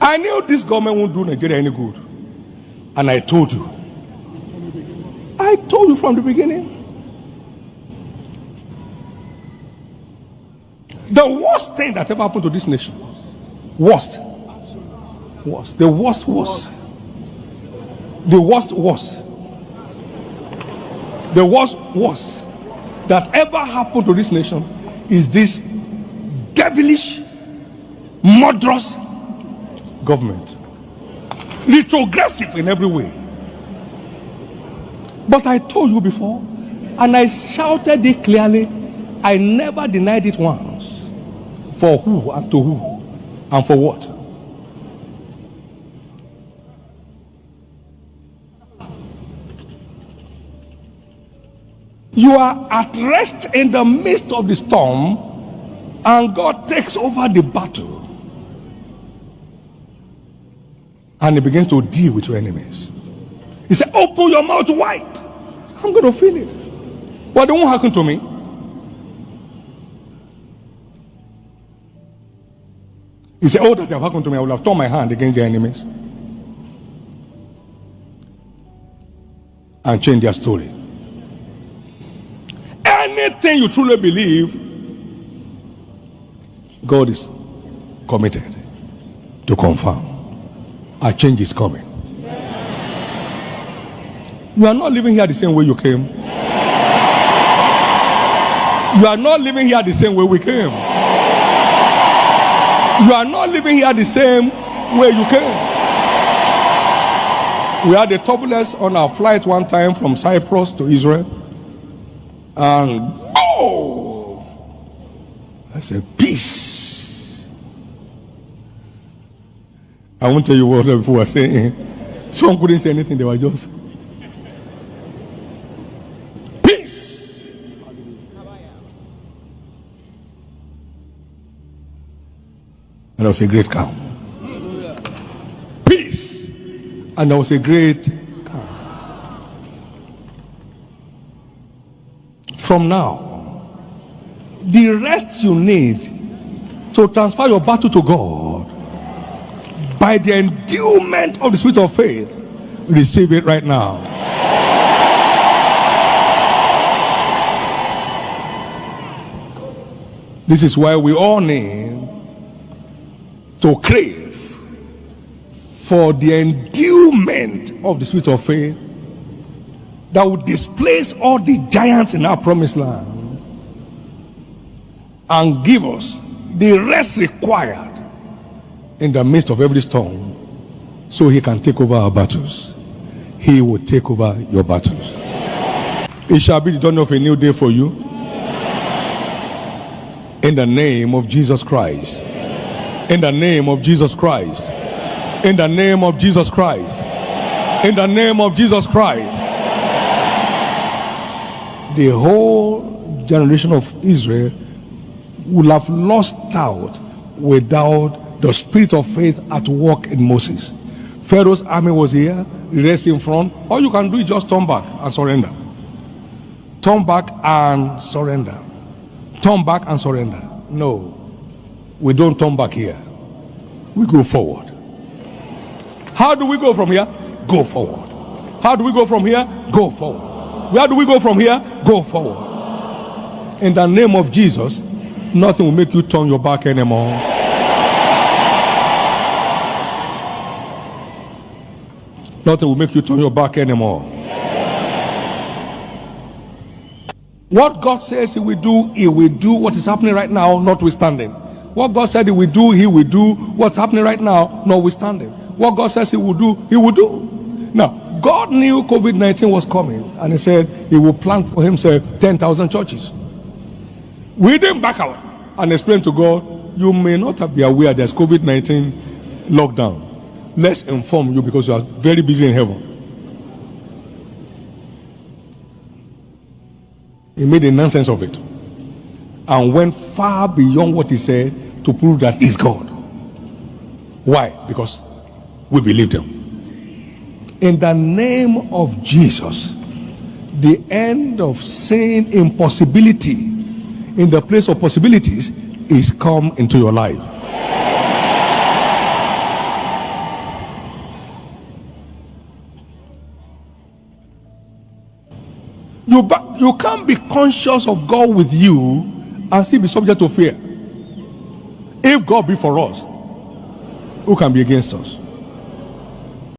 I knew this government won't do Nigeria any good. And I told you. I told you from the beginning. The worst thing that ever happened to this nation. Worst. The worst was. The worst was. The worst was that ever happened to this nation is this devilish, murderous government. Retrogressive in every way. But I told you before, and I shouted it clearly, I never denied it once. For who and to who and for what? You are at rest in the midst of the storm, and God takes over the battle. And he begins to deal with your enemies. He said, open your mouth wide. I'm going to feel it. But it won't happen to me. He said, oh, that have happened to me, I will have torn my hand against their enemies and change their story. Anything you truly believe, God is committed to confirm. A change is coming. You are not living here the same way you came. You are not living here the same way we came. You are not living here the same way you came. We had a turbulence on our flight one time from Cyprus to Israel. And I said, peace. I won't tell you what the people were saying. Some couldn't say anything, they were just peace. And there was a great calm. Peace. And there was a great calm. From now, the rest you need to transfer your battle to God by the endowment of the spirit of faith, receive it right now. This is why we all need to crave for the endowment of the spirit of faith that would displace all the giants in our promised land and give us the rest required in the midst of every storm, so he can take over our battles. He will take over your battles. It shall be the dawn of a new day for you. In the name of Jesus Christ. In the name of Jesus Christ. In the name of Jesus Christ. In the name of Jesus Christ. The whole generation of Israel will have lost out without the spirit of faith at work in Moses. Pharaoh's army was here, the rest in front. All you can do is just turn back and surrender. Turn back and surrender. Turn back and surrender. No, we don't turn back here. We go forward. How do we go from here? Go forward. How do we go from here? Go forward. Where do we go from here? Go forward. In the name of Jesus, nothing will make you turn your back anymore. Nothing will make you turn your back anymore. What God says he will do what is happening right now, notwithstanding. What God said he will do what's happening right now, notwithstanding. What God says he will do, he will do. Now, God knew COVID-19 was coming, and he said he will plant for himself 10,000 churches. We didn't back out and explain to God, you may not be aware there's COVID-19 lockdown. Let's inform you because you are very busy in heaven. He made a nonsense of it and went far beyond what he said to prove that he's God. Why? Because we believed him. In the name of Jesus, the end of saying impossibility in the place of possibilities is come into your life. You can't be conscious of God with you and still be subject to fear. If God be for us, who can be against us?